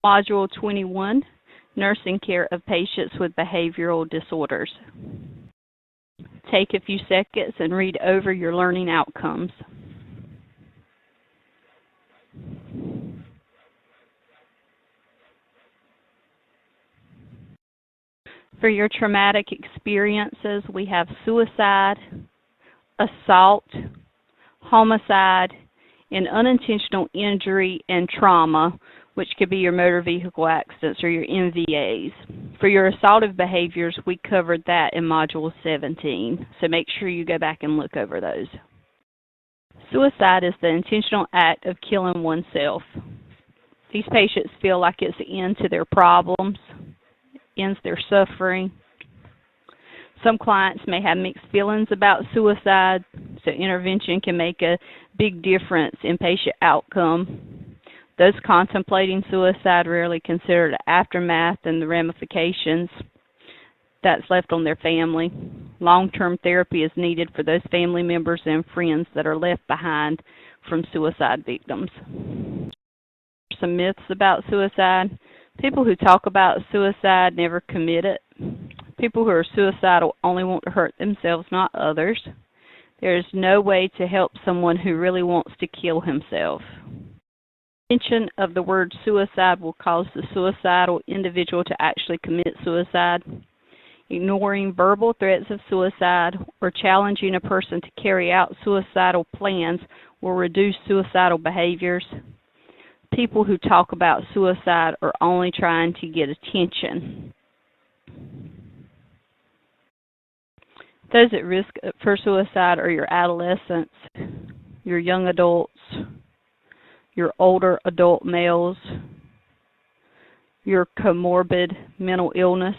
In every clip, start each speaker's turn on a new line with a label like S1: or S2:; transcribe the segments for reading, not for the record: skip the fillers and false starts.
S1: Module 21, Nursing Care of Patients with Behavioral Disorders. Take a few seconds and read over your learning outcomes. For your traumatic experiences, we have suicide, assault, homicide, and unintentional injury and trauma, which could be your motor vehicle accidents or your MVAs. For your assaultive behaviors, we covered that in Module 17, so make sure you go back and look over those. Suicide is the intentional act of killing oneself. These patients feel like it's the end to their problems, ends their suffering. Some clients may have mixed feelings about suicide, so intervention can make a big difference in patient outcome. Those contemplating suicide rarely consider the aftermath and the ramifications that's left on their family. Long-term therapy is needed for those family members and friends that are left behind from suicide victims. Some myths about suicide. People who talk about suicide never commit it. People who are suicidal only want to hurt themselves, not others. There is no way to help someone who really wants to kill himself. Mention of the word suicide will cause the suicidal individual to actually commit suicide. Ignoring verbal threats of suicide or challenging a person to carry out suicidal plans will reduce suicidal behaviors. People who talk about suicide are only trying to get attention. Those at risk for suicide are your adolescents, your young adults, your older adult males, your comorbid mental illness,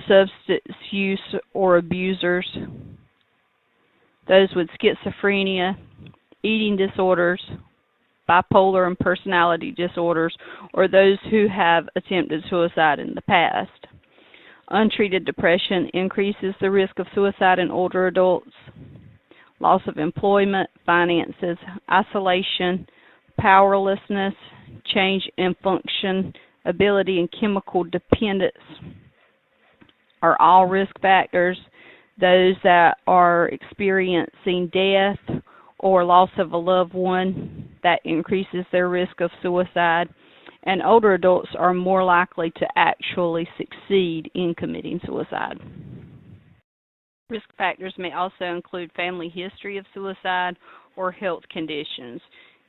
S1: substance use or abusers, those with schizophrenia, eating disorders, bipolar and personality disorders, or those who have attempted suicide in the past. Untreated depression increases the risk of suicide in older adults. Loss of employment, finances, isolation, powerlessness, change in function, ability, and chemical dependence are all risk factors. Those that are experiencing death or loss of a loved one, that increases their risk of suicide. And older adults are more likely to actually succeed in committing suicide. Risk factors may also include family history of suicide or health conditions.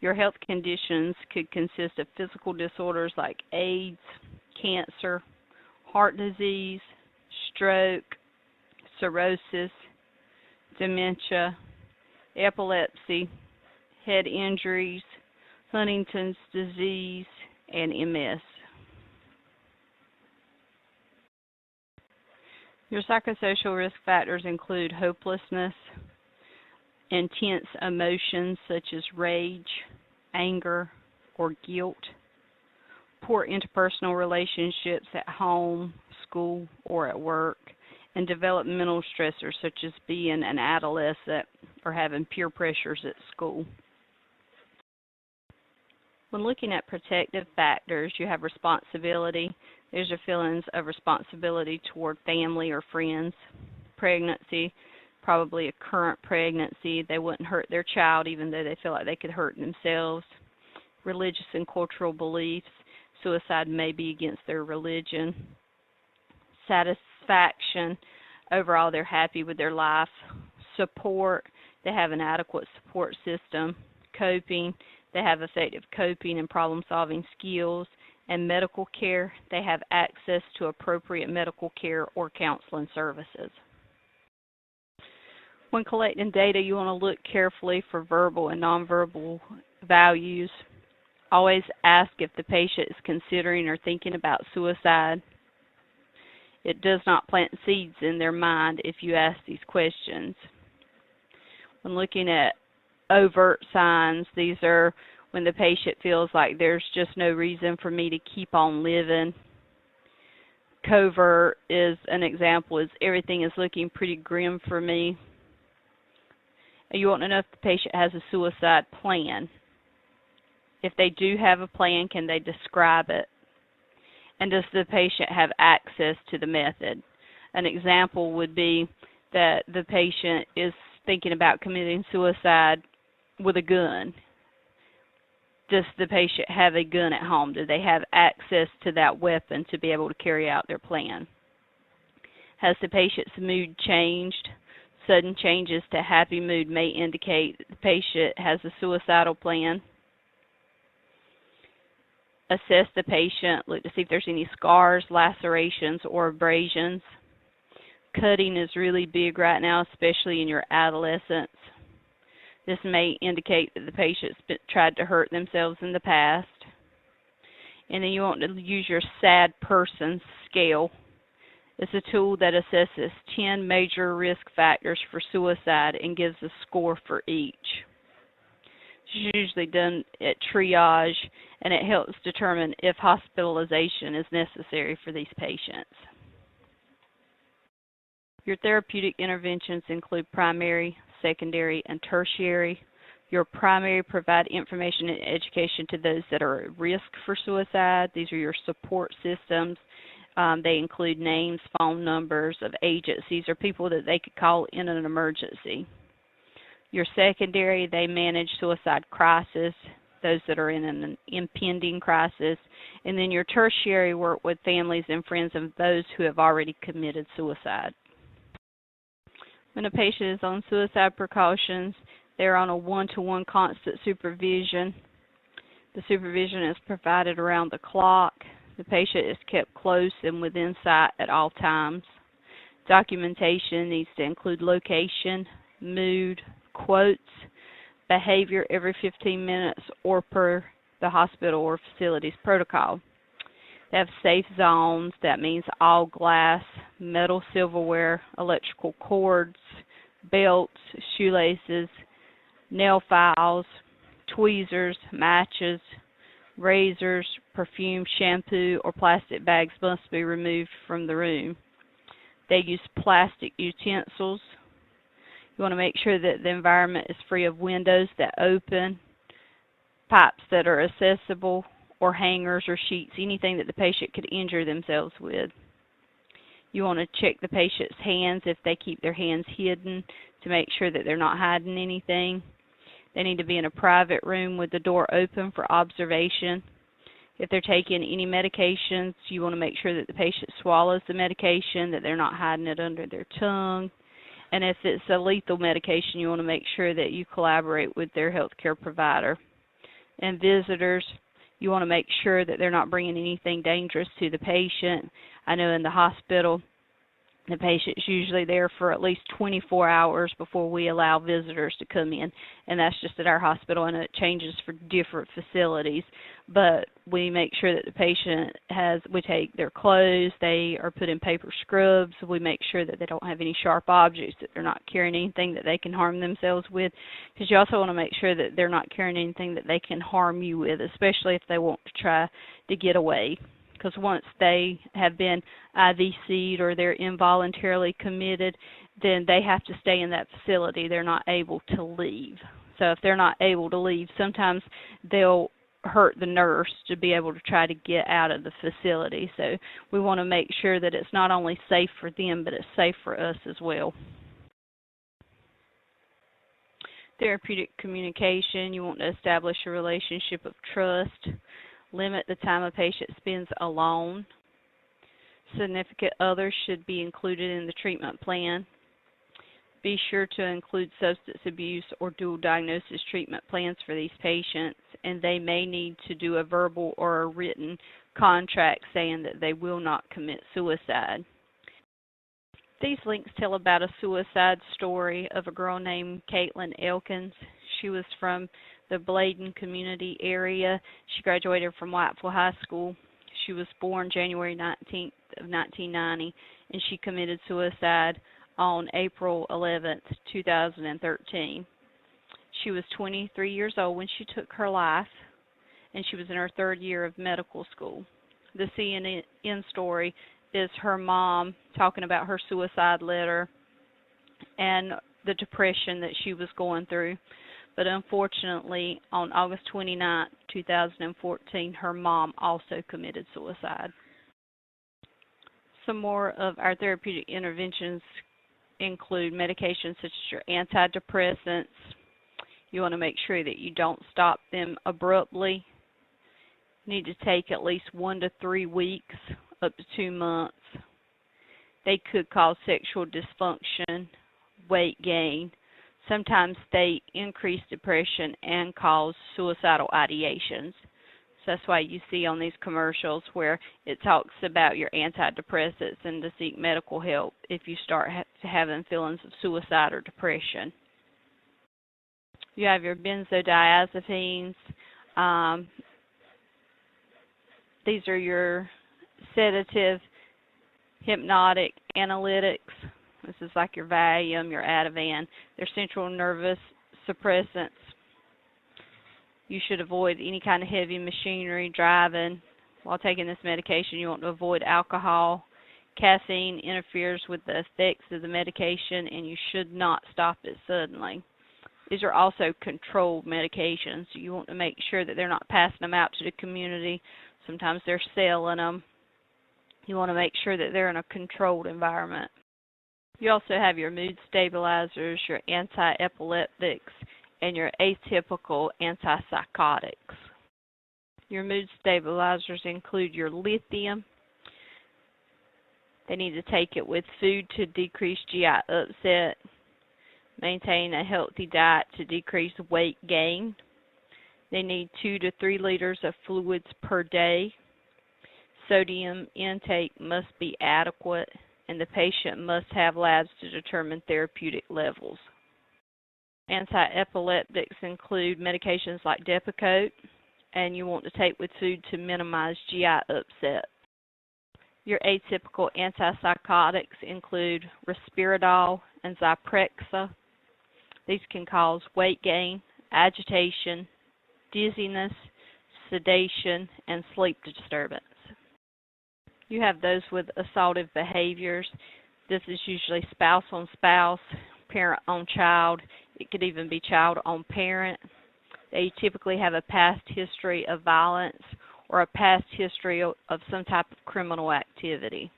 S1: Your health conditions could consist of physical disorders like AIDS, cancer, heart disease, stroke, cirrhosis, dementia, epilepsy, head injuries, Huntington's disease, and MS. Your psychosocial risk factors include hopelessness, intense emotions such as rage, anger, or guilt, poor interpersonal relationships at home, school, or at work, and developmental stressors such as being an adolescent or having peer pressures at school. When looking at protective factors, you have responsibility. There's your feelings of responsibility toward family or friends. Pregnancy, probably a current pregnancy. They wouldn't hurt their child even though they feel like they could hurt themselves. Religious and cultural beliefs. Suicide may be against their religion. Satisfaction. Overall, they're happy with their life. Support. They have an adequate support system. Coping. They have effective coping and problem-solving skills. And medical care, they have access to appropriate medical care or counseling services. When collecting data, you want to look carefully for verbal and nonverbal values. Always ask if the patient is considering or thinking about suicide. It does not plant seeds in their mind if you ask these questions. When looking at overt signs, these are when the patient feels like there's just no reason for me to keep on living. Covert is an example, is everything is looking pretty grim for me. You want to know if the patient has a suicide plan. If they do have a plan, can they describe it? And does the patient have access to the method? An example would be that the patient is thinking about committing suicide with a gun. Does the patient have a gun at home? Do they have access to that weapon to be able to carry out their plan? Has the patient's mood changed? Sudden changes to happy mood may indicate that the patient has a suicidal plan. Assess the patient, look to see if there's any scars, lacerations, or abrasions. Cutting is really big right now, especially in your adolescence. This may indicate that the patient's tried to hurt themselves in the past. And then you want to use your SAD person scale. It's a tool that assesses 10 major risk factors for suicide and gives a score for each. It's usually done at triage, and it helps determine if hospitalization is necessary for these patients. Your therapeutic interventions include primary, secondary, and tertiary. Your primary provide information and education to those that are at risk for suicide. These are your support systems. They include names, phone numbers of agencies or people that they could call in an emergency. Your secondary, they manage suicide crisis, those that are in an impending crisis. And then your tertiary work with families and friends of those who have already committed suicide. When a patient is on suicide precautions, they're on a one-to-one constant supervision. The supervision is provided around the clock. The patient is kept close and within sight at all times. Documentation needs to include location, mood, quotes, behavior every 15 minutes or per the hospital or facility's protocol. They have safe zones. That means all glass, metal silverware, electrical cords, belts, shoelaces, nail files, tweezers, matches, razors, perfume, shampoo, or plastic bags must be removed from the room. They use plastic utensils. You want to make sure that the environment is free of windows that open, pipes that are accessible, or hangers or sheets, anything that the patient could injure themselves with. You want to check the patient's hands if they keep their hands hidden to make sure that they're not hiding anything. They need to be in a private room with the door open for observation. If they're taking any medications, you want to make sure that the patient swallows the medication, that they're not hiding it under their tongue. And if it's a lethal medication, you want to make sure that you collaborate with their healthcare provider. And visitors, you want to make sure that they're not bringing anything dangerous to the patient. I know in the hospital, the patient's usually there for at least 24 hours before we allow visitors to come in, and that's just at our hospital, and it changes for different facilities. But we make sure that the patient we take their clothes, they are put in paper scrubs, we make sure that they don't have any sharp objects, that they're not carrying anything that they can harm themselves with, because you also want to make sure that they're not carrying anything that they can harm you with, especially if they want to try to get away. Because once they have been IVC'd or they're involuntarily committed, then they have to stay in that facility. They're not able to leave. So if they're not able to leave, sometimes they'll hurt the nurse to be able to try to get out of the facility. So we want to make sure that it's not only safe for them, but it's safe for us as well. Therapeutic communication, you want to establish a relationship of trust. Limit the time a patient spends alone. Significant others should be included in the treatment plan. Be sure to include substance abuse or dual diagnosis treatment plans for these patients, and they may need to do a verbal or a written contract saying that they will not commit suicide. These links tell about a suicide story of a girl named Caitlin Elkins. She was from the Bladen community area. She graduated from Whiteville High School. She was born January 19th of 1990, and she committed suicide on April 11th, 2013. She was 23 years old when she took her life, and she was in her third year of medical school. The CNN story is her mom talking about her suicide letter and the depression that she was going through. but unfortunately, on August 29, 2014, her mom also committed suicide. Some more of our therapeutic interventions include medications such as your antidepressants. You want to make sure that you don't stop them abruptly. You need to take at least 1 to 3 weeks, up to 2 months. They could cause sexual dysfunction, weight gain. Sometimes they increase depression and cause suicidal ideations. So that's why you see on these commercials where it talks about your antidepressants and to seek medical help if you start having feelings of suicide or depression. You have your benzodiazepines. These are your sedative, hypnotic analytics. This is like your Valium, your Ativan. They're central nervous suppressants. You should avoid any kind of heavy machinery, driving. While taking this medication, you want to avoid alcohol. Caffeine interferes with the effects of the medication, and you should not stop it suddenly. These are also controlled medications. You want to make sure that they're not passing them out to the community. Sometimes they're selling them. You want to make sure that they're in a controlled environment. You also have your mood stabilizers, your anti-epileptics, and your atypical antipsychotics. Your mood stabilizers include your lithium. They need to take it with food to decrease GI upset. Maintain a healthy diet to decrease weight gain. They need 2 to 3 liters of fluids per day. Sodium intake must be adequate, and the patient must have labs to determine therapeutic levels. Anti-epileptics include medications like Depakote, and you want to take with food to minimize GI upset. Your atypical antipsychotics include Risperidol and Zyprexa. These can cause weight gain, agitation, dizziness, sedation, and sleep disturbance. You have those with assaultive behaviors. This is usually spouse on spouse, parent on child. It could even be child on parent. They typically have a past history of violence or a past history of some type of criminal activity.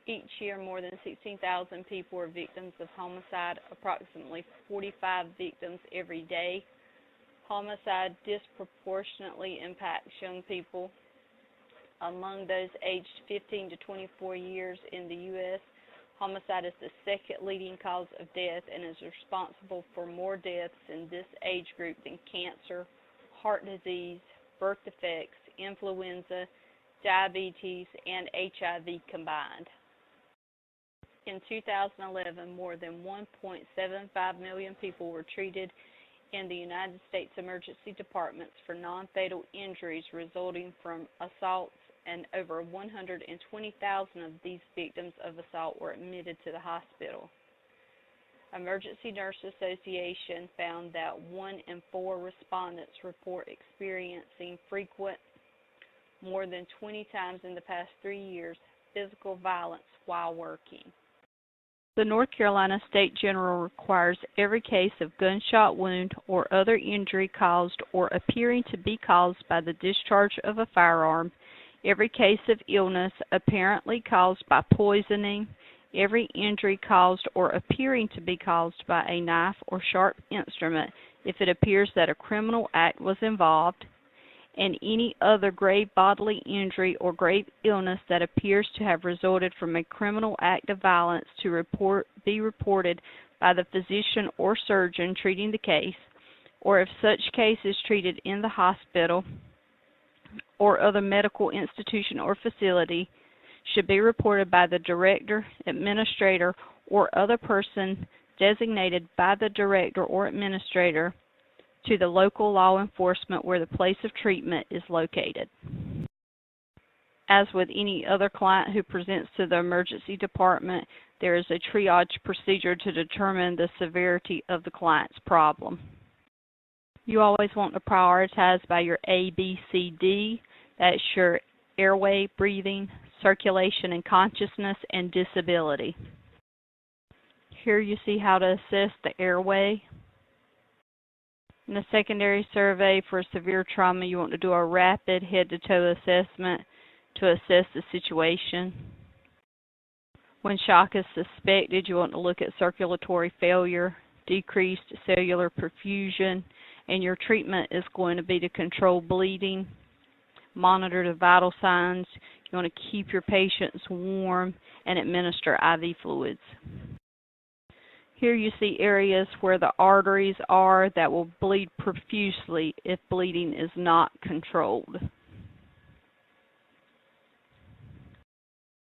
S1: Each year, more than 16,000 people are victims of homicide, approximately 45 victims every day. Homicide disproportionately impacts young people. Among those aged 15 to 24 years in the U.S., homicide is the second leading cause of death and is responsible for more deaths in this age group than cancer, heart disease, birth defects, influenza, diabetes, and HIV combined. In 2011, more than 1.75 million people were treated in the United States emergency departments for non-fatal injuries resulting from assaults, and over 120,000 of these victims of assault were admitted to the hospital. Emergency Nurse Association found that 1 in 4 respondents report experiencing frequent, more than 20 times in the past 3 years, physical violence while working. The North Carolina State General requires every case of gunshot wound or other injury caused or appearing to be caused by the discharge of a firearm, every case of illness apparently caused by poisoning, every injury caused or appearing to be caused by a knife or sharp instrument if it appears that a criminal act was involved, and any other grave bodily injury or grave illness that appears to have resulted from a criminal act of violence to be reported by the physician or surgeon treating the case, or if such case is treated in the hospital or other medical institution or facility, should be reported by the director, administrator, or other person designated by the director or administrator to the local law enforcement where the place of treatment is located. As with any other client who presents to the emergency department, there is a triage procedure to determine the severity of the client's problem. You always want to prioritize by your ABCD. That's your airway, breathing, circulation and consciousness, and disability. Here you see how to assess the airway. In a secondary survey for severe trauma, you want to do a rapid head-to-toe assessment to assess the situation. When shock is suspected, you want to look at circulatory failure, decreased cellular perfusion, and your treatment is going to be to control bleeding, monitor the vital signs. You want to keep your patients warm and administer IV fluids. Here you see areas where the arteries are that will bleed profusely if bleeding is not controlled.